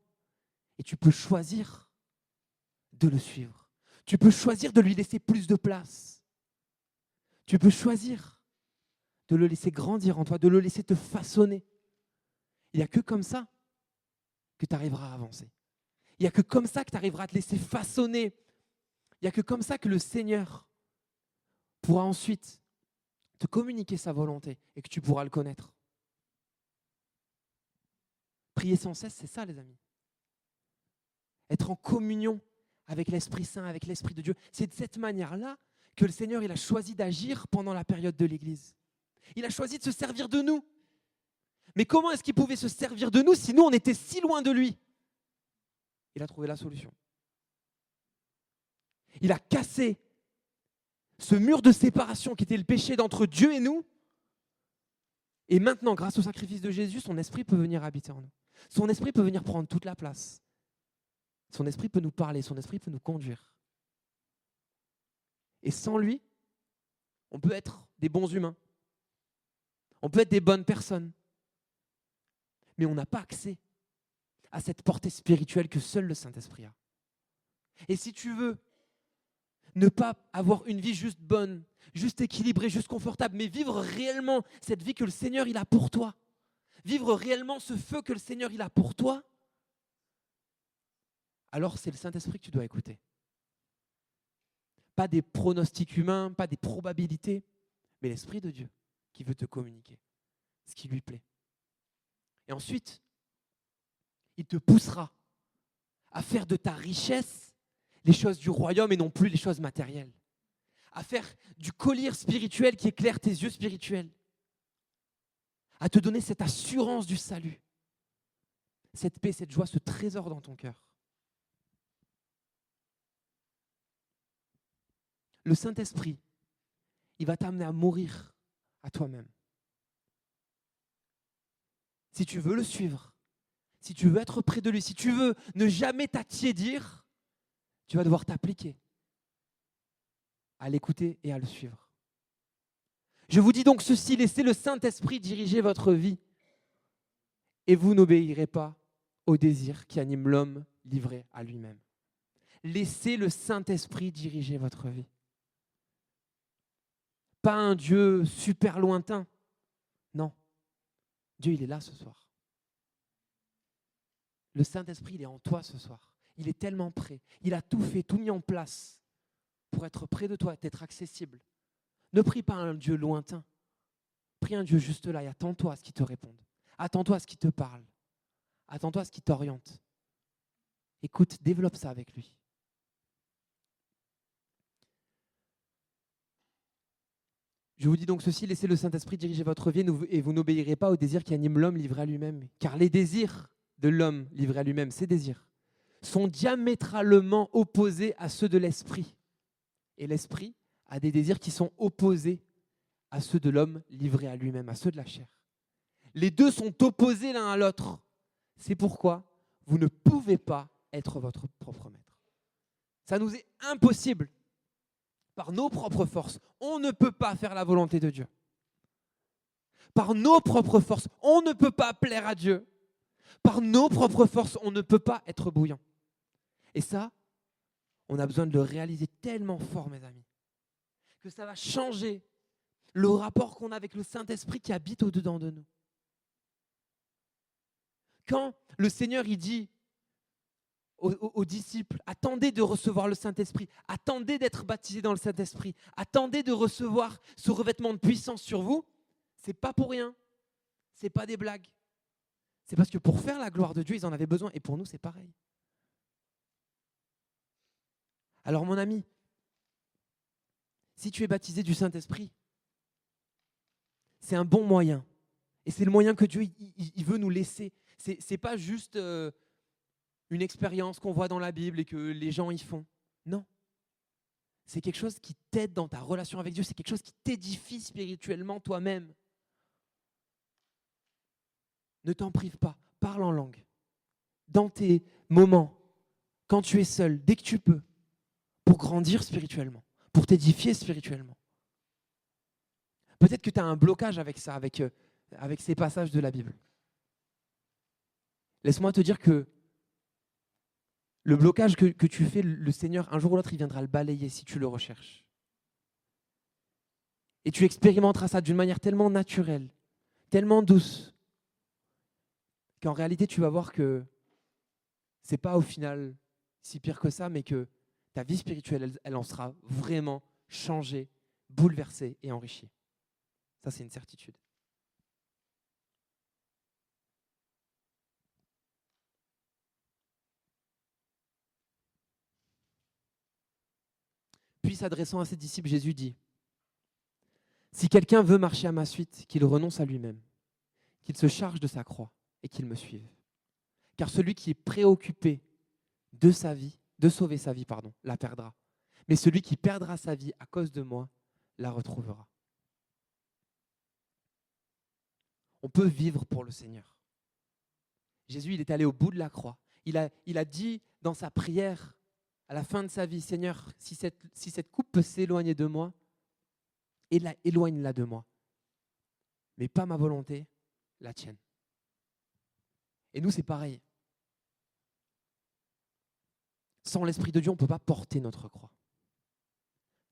Et tu peux choisir de le suivre. Tu peux choisir de lui laisser plus de place. Tu peux choisir de le laisser grandir en toi, de le laisser te façonner. Il n'y a que comme ça que tu arriveras à avancer. Il n'y a que comme ça que tu arriveras à te laisser façonner. Il n'y a que comme ça que le Seigneur pourra ensuite te communiquer sa volonté et que tu pourras le connaître. Prier sans cesse, c'est ça, les amis. Être en communion avec l'Esprit Saint, avec l'Esprit de Dieu. C'est de cette manière-là que le Seigneur il a choisi d'agir pendant la période de l'Église. Il a choisi de se servir de nous. Mais comment est-ce qu'il pouvait se servir de nous si nous, on était si loin de lui? Il a trouvé la solution. Il a cassé ce mur de séparation qui était le péché d'entre Dieu et nous. Et maintenant, grâce au sacrifice de Jésus, son esprit peut venir habiter en nous. Son esprit peut venir prendre toute la place. Son esprit peut nous parler, son esprit peut nous conduire. Et sans lui, on peut être des bons humains. On peut être des bonnes personnes. Mais on n'a pas accès à cette portée spirituelle que seul le Saint-Esprit a. Et si tu veux ne pas avoir une vie juste bonne, juste équilibrée, juste confortable, mais vivre réellement cette vie que le Seigneur il a pour toi, vivre réellement ce feu que le Seigneur il a pour toi, alors c'est le Saint-Esprit que tu dois écouter. Pas des pronostics humains, pas des probabilités, mais l'Esprit de Dieu qui veut te communiquer ce qui lui plaît. Et ensuite, il te poussera à faire de ta richesse les choses du royaume et non plus les choses matérielles. À faire du collier spirituel qui éclaire tes yeux spirituels. À te donner cette assurance du salut. Cette paix, cette joie, ce trésor dans ton cœur. Le Saint-Esprit, il va t'amener à mourir à toi-même. Si tu veux le suivre, si tu veux être près de lui, si tu veux ne jamais t'attiédir, tu vas devoir t'appliquer à l'écouter et à le suivre. Je vous dis donc ceci, laissez le Saint-Esprit diriger votre vie et vous n'obéirez pas aux désirs qui animent l'homme livré à lui-même. Laissez le Saint-Esprit diriger votre vie. Pas un Dieu super lointain. Non. Dieu, il est là ce soir. Le Saint-Esprit, il est en toi ce soir. Il est tellement prêt. Il a tout fait, tout mis en place pour être près de toi, d'être accessible. Ne prie pas un Dieu lointain. Prie un Dieu juste là et attends-toi à ce qu'il te réponde. Attends-toi à ce qu'il te parle. Attends-toi à ce qu'il t'oriente. Écoute, développe ça avec lui. Je vous dis donc ceci, laissez le Saint-Esprit diriger votre vie et vous n'obéirez pas aux désirs qui animent l'homme livré à lui-même. Car les désirs de l'homme livré à lui-même, ces désirs, sont diamétralement opposés à ceux de l'esprit. Et l'esprit a des désirs qui sont opposés à ceux de l'homme livré à lui-même, à ceux de la chair. Les deux sont opposés l'un à l'autre. C'est pourquoi vous ne pouvez pas être votre propre maître. Ça nous est impossible. Par nos propres forces, on ne peut pas faire la volonté de Dieu. Par nos propres forces, on ne peut pas plaire à Dieu. Par nos propres forces, on ne peut pas être bouillant. Et ça, on a besoin de le réaliser tellement fort, mes amis, que ça va changer le rapport qu'on a avec le Saint-Esprit qui habite au-dedans de nous. Quand le Seigneur il dit aux disciples, attendez de recevoir le Saint-Esprit, attendez d'être baptisés dans le Saint-Esprit, attendez de recevoir ce revêtement de puissance sur vous, c'est pas pour rien, c'est pas des blagues. C'est parce que pour faire la gloire de Dieu, ils en avaient besoin, et pour nous, c'est pareil. Alors mon ami, si tu es baptisé du Saint-Esprit, c'est un bon moyen, et c'est le moyen que Dieu il veut nous laisser. C'est pas juste une expérience qu'on voit dans la Bible et que les gens y font. Non. C'est quelque chose qui t'aide dans ta relation avec Dieu. C'est quelque chose qui t'édifie spirituellement toi-même. Ne t'en prive pas. Parle en langue. Dans tes moments, quand tu es seul, dès que tu peux, pour grandir spirituellement, pour t'édifier spirituellement. Peut-être que tu as un blocage avec ça, avec ces passages de la Bible. Laisse-moi te dire que le blocage que tu fais, le Seigneur, un jour ou l'autre, il viendra le balayer si tu le recherches. Et tu expérimenteras ça d'une manière tellement naturelle, tellement douce, qu'en réalité, tu vas voir que ce n'est pas au final si pire que ça, mais que ta vie spirituelle, elle en sera vraiment changée, bouleversée et enrichie. Ça, c'est une certitude. Puis, s'adressant à ses disciples, Jésus dit : si quelqu'un veut marcher à ma suite, qu'il renonce à lui-même, qu'il se charge de sa croix et qu'il me suive. Car celui qui est préoccupé de sa vie, de sauver sa vie, la perdra. Mais celui qui perdra sa vie à cause de moi, la retrouvera. On peut vivre pour le Seigneur. Jésus, il est allé au bout de la croix. Il a dit dans sa prière, à la fin de sa vie, Seigneur, si cette coupe peut s'éloigner de moi, éloigne-la de moi. Mais pas ma volonté, la tienne. Et nous, c'est pareil. Sans l'Esprit de Dieu, on ne peut pas porter notre croix.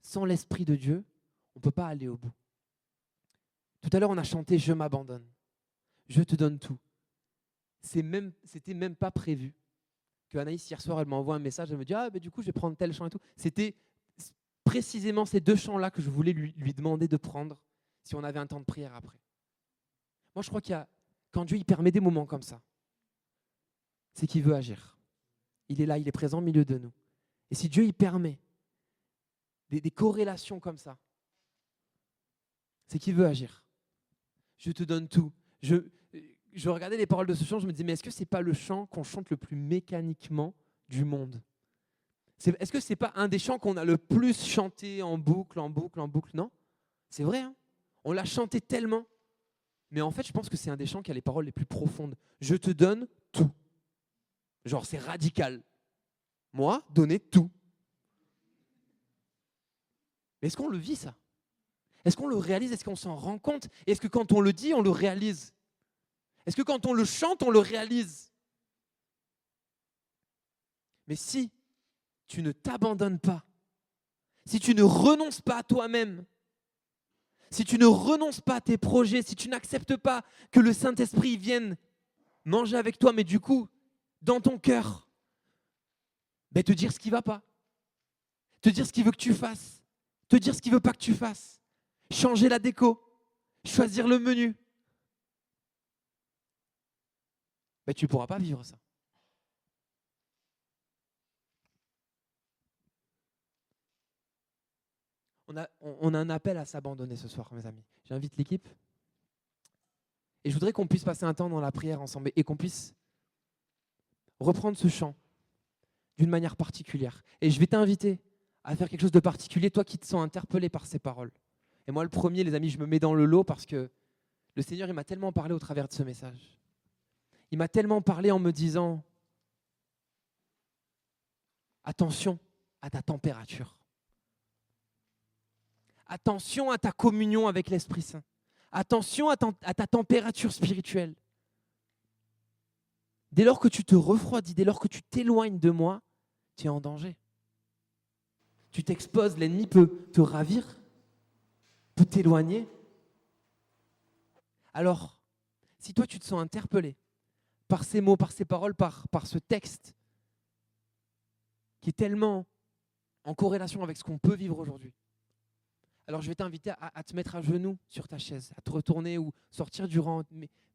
Sans l'Esprit de Dieu, on ne peut pas aller au bout. Tout à l'heure, on a chanté « Je m'abandonne, je te donne tout ». C'était même pas prévu. Que Anaïs, hier soir, elle m'envoie un message, elle me dit « Ah, du coup, je vais prendre tel chant et tout ». C'était précisément ces deux chants-là que je voulais lui demander de prendre si on avait un temps de prière après. Moi, je crois quand Dieu il permet des moments comme ça, c'est qu'il veut agir. Il est là, il est présent au milieu de nous. Et si Dieu il permet des corrélations comme ça, c'est qu'il veut agir. Je te donne tout. Je regardais les paroles de ce chant, je me disais, mais est-ce que ce n'est pas le chant qu'on chante le plus mécaniquement du monde ? Est-ce que ce n'est pas un des chants qu'on a le plus chanté en boucle, en boucle, en boucle ? Non ? C'est vrai, hein ? On l'a chanté tellement. Mais en fait, je pense que c'est un des chants qui a les paroles les plus profondes. Je te donne tout. Genre, c'est radical. Moi, donner tout. Mais est-ce qu'on le vit, ça ? Est-ce qu'on le réalise ? Est-ce qu'on s'en rend compte ? Et est-ce que quand on le dit, on le réalise ? Est-ce que quand on le chante, on le réalise ? Mais si tu ne t'abandonnes pas, si tu ne renonces pas à toi-même, si tu ne renonces pas à tes projets, si tu n'acceptes pas que le Saint-Esprit vienne manger avec toi, mais du coup, dans ton cœur, te dire ce qui ne va pas, te dire ce qu'il veut que tu fasses, te dire ce qu'il ne veut pas que tu fasses, changer la déco, choisir le menu, tu ne pourras pas vivre ça. On a un appel à s'abandonner ce soir, mes amis. J'invite l'équipe. Et je voudrais qu'on puisse passer un temps dans la prière ensemble et qu'on puisse reprendre ce chant d'une manière particulière. Et je vais t'inviter à faire quelque chose de particulier, toi qui te sens interpellé par ces paroles. Et moi, le premier, les amis, je me mets dans le lot parce que le Seigneur, il m'a tellement parlé au travers de ce message. Il m'a tellement parlé en me disant « Attention à ta température. Attention à ta communion avec l'Esprit Saint. Attention à ta température spirituelle. Dès lors que tu te refroidis, dès lors que tu t'éloignes de moi, tu es en danger. Tu t'exposes, l'ennemi peut te ravir, peut t'éloigner. Alors, si toi tu te sens interpellé par ces mots, par ces paroles, par ce texte qui est tellement en corrélation avec ce qu'on peut vivre aujourd'hui, alors je vais t'inviter à te mettre à genoux sur ta chaise, à te retourner ou sortir du rang,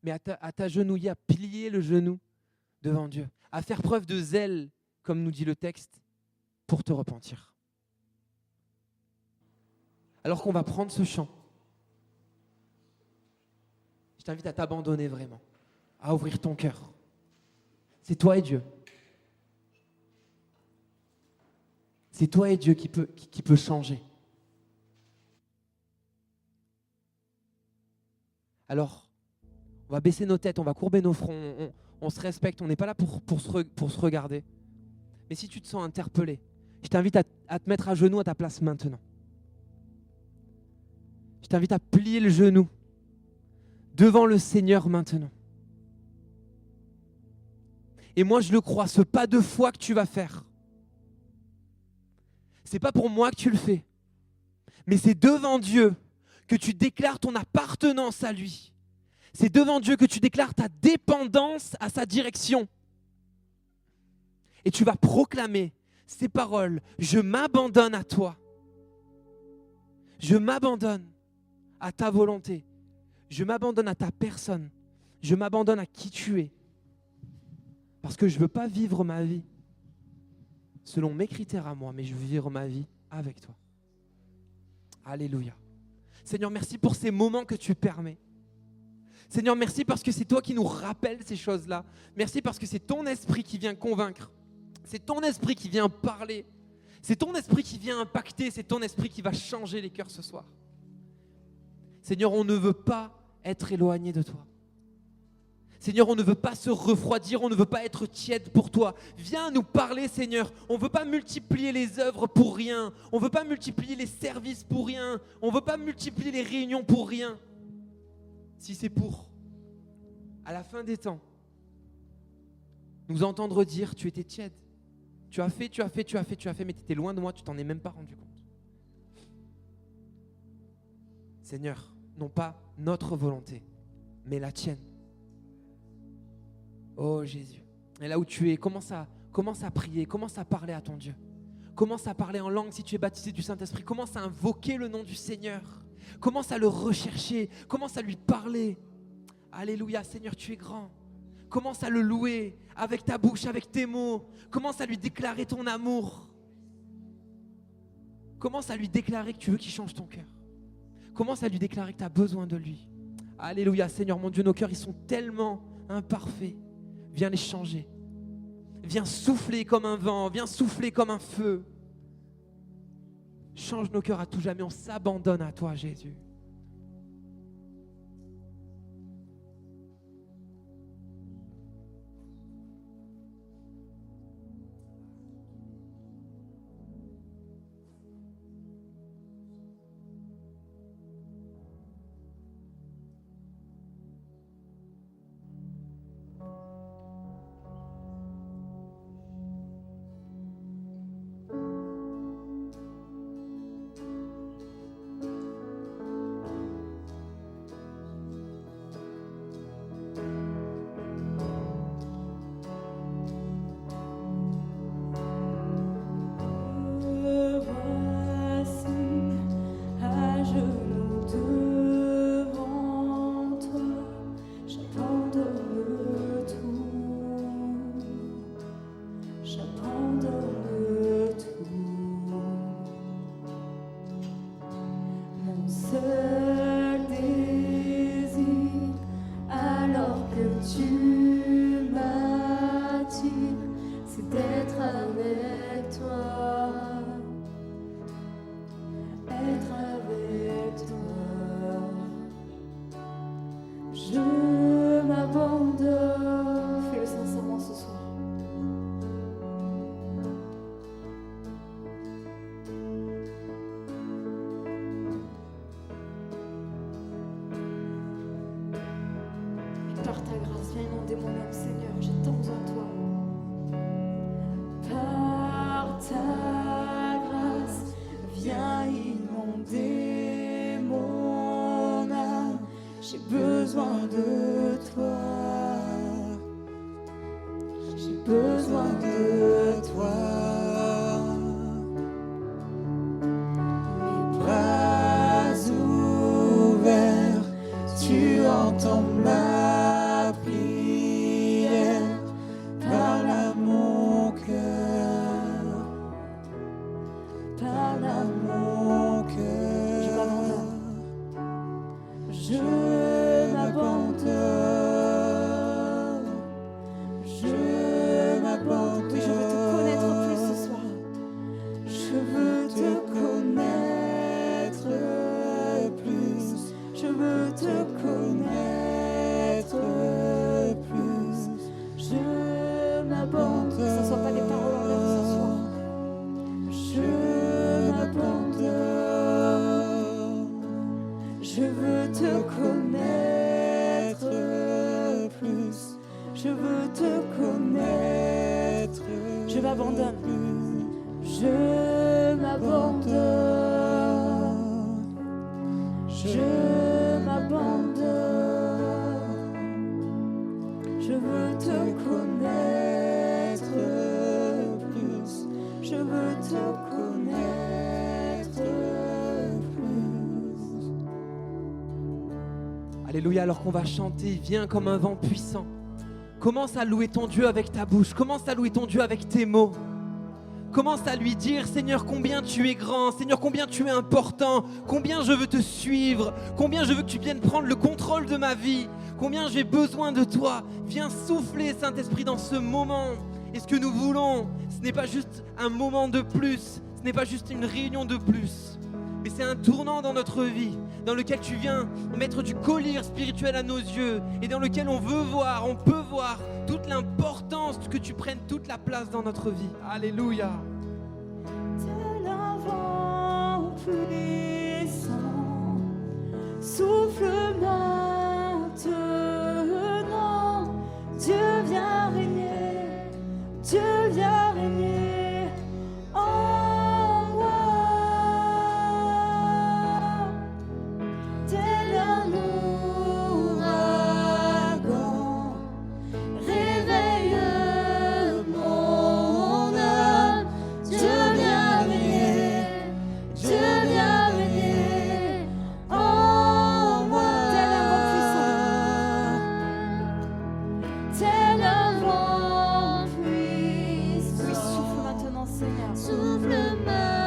mais à t'agenouiller, à plier le genou devant Dieu, à faire preuve de zèle, comme nous dit le texte, pour te repentir. Alors qu'on va prendre ce chant, je t'invite à t'abandonner vraiment, à ouvrir ton cœur. C'est toi et Dieu. C'est toi et Dieu qui peut changer. Alors, on va baisser nos têtes, on va courber nos fronts, on se respecte, on n'est pas là pour se regarder. Mais si tu te sens interpellé, je t'invite à te mettre à genoux à ta place maintenant. Je t'invite à plier le genou devant le Seigneur maintenant. Et moi, je le crois, ce pas de foi que tu vas faire, c'est pas pour moi que tu le fais, mais c'est devant Dieu que tu déclares ton appartenance à lui. C'est devant Dieu que tu déclares ta dépendance à sa direction. Et tu vas proclamer ces paroles. Je m'abandonne à toi. Je m'abandonne à ta volonté. Je m'abandonne à ta personne. Je m'abandonne à qui tu es. Parce que je ne veux pas vivre ma vie selon mes critères à moi, mais je veux vivre ma vie avec toi. Alléluia. Seigneur, merci pour ces moments que tu permets. Seigneur, merci parce que c'est toi qui nous rappelles ces choses-là. Merci parce que c'est ton esprit qui vient convaincre. C'est ton esprit qui vient parler. C'est ton esprit qui vient impacter. C'est ton esprit qui va changer les cœurs ce soir. Seigneur, on ne veut pas être éloigné de toi. Seigneur, on ne veut pas se refroidir, on ne veut pas être tiède pour toi. Viens nous parler, Seigneur. On ne veut pas multiplier les œuvres pour rien. On ne veut pas multiplier les services pour rien. On ne veut pas multiplier les réunions pour rien. Si c'est pour, à la fin des temps, nous entendre dire, tu étais tiède. Tu as fait, mais tu étais loin de moi, tu t'en es même pas rendu compte. Seigneur, non pas notre volonté, mais la tienne. Oh Jésus. Et là où tu es, commence à prier, commence à parler à ton Dieu. Commence à parler en langue si tu es baptisé du Saint-Esprit. Commence à invoquer le nom du Seigneur. Commence à le rechercher. Commence à lui parler. Alléluia, Seigneur, tu es grand. Commence à le louer avec ta bouche, avec tes mots. Commence à lui déclarer ton amour. Commence à lui déclarer que tu veux qu'il change ton cœur. Commence à lui déclarer que tu as besoin de lui. Alléluia, Seigneur, mon Dieu, nos cœurs, ils sont tellement imparfaits. Viens les changer. Viens souffler comme un vent. Viens souffler comme un feu. Change nos cœurs à tout jamais. On s'abandonne à toi, Jésus. besoin de toi. Mes bras ouverts, tu entends ma prière. Parle à mon cœur, parle à mon cœur. Je m'abandonne, je m'abandonne. Oui, je veux te connaître plus ce soir. Je veux te connaître plus. Je veux te connaître plus. Je m'abandonne. Que ce ne soit pas des paroles en l'air ce soir. Je m'abandonne. Je veux te connaître plus. Je veux te connaître. Je m'abandonne. Je m'abandonne. Je m'abandonne. Je veux te connaître plus. Je veux te connaître plus. Alléluia, alors qu'on va chanter, viens comme un vent puissant. Commence à louer ton Dieu avec ta bouche. Commence à louer ton Dieu avec tes mots. Commence à lui dire, Seigneur, combien tu es grand, Seigneur, combien tu es important, combien je veux te suivre, combien je veux que tu viennes prendre le contrôle de ma vie, combien j'ai besoin de toi. Viens souffler, Saint-Esprit, dans ce moment. Et ce que nous voulons, ce n'est pas juste un moment de plus, ce n'est pas juste une réunion de plus, mais c'est un tournant dans notre vie, dans lequel tu viens mettre du collier spirituel à nos yeux et dans lequel on peut voir toute l'importance que tu prennes toute la place dans notre vie. Alléluia. Tel un vent puissant, souffle maintenant. Dieu vient régner, Dieu vient régner en moi. Tel un ouragan, réveille mon âme. Dieu vient régner, Dieu vient régner en moi. Tel un vent puissant. Oui, souffle maintenant, Seigneur. Souffle maintenant.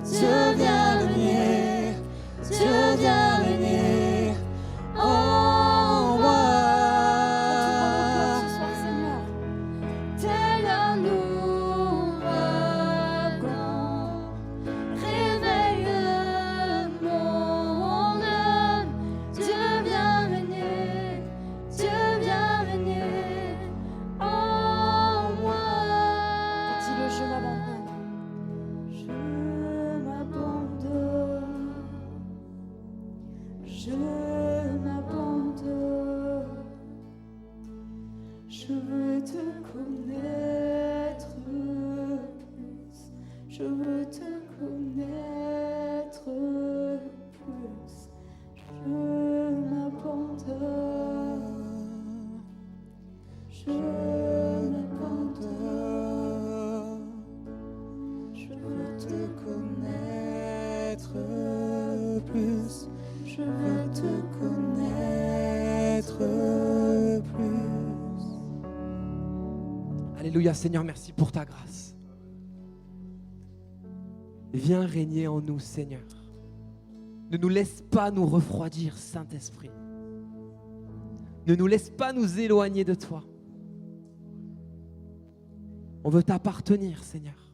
Dieu vient régner, Dieu vient régner en moi. Retourne-moi ce soir, Seigneur. Tel un ouragan, réveille mon âme. Dieu vient régner, Dieu vient régner en moi. Dis-le, je m'abandonne. Je m'abandonne. Je m'abandonne. Je veux te connaître plus. Je veux te connaître plus. Je m'abandonne. Je m'abandonne. Je veux te connaître plus. Je veux te connaître plus. Alléluia, Seigneur, merci pour ta grâce. Viens régner en nous, Seigneur. Ne nous laisse pas nous refroidir, Saint-Esprit. Ne nous laisse pas nous éloigner de toi. On veut t'appartenir, Seigneur.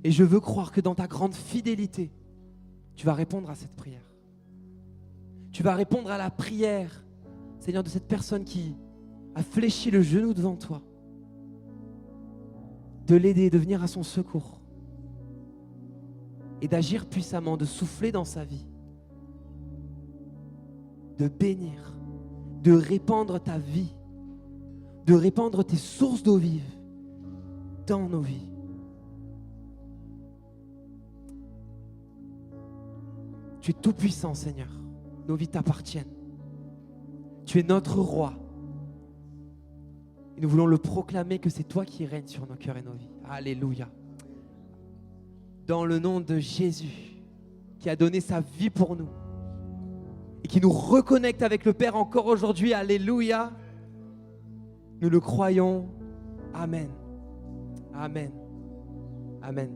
Et je veux croire que dans ta grande fidélité, tu vas répondre à cette prière. Tu vas répondre à la prière, Seigneur, de cette personne qui a fléchi le genou devant toi. De l'aider, de venir à son secours. Et d'agir puissamment, de souffler dans sa vie. De bénir, de répandre ta vie, de répandre tes sources d'eau vive dans nos vies. Tu es tout puissant, Seigneur. Nos vies t'appartiennent. Tu es notre roi. Et nous voulons le proclamer que c'est toi qui règnes sur nos cœurs et nos vies. Alléluia. Dans le nom de Jésus, qui a donné sa vie pour nous et qui nous reconnecte avec le Père encore aujourd'hui. Alléluia. Nous le croyons. Amen. Amen. Amen.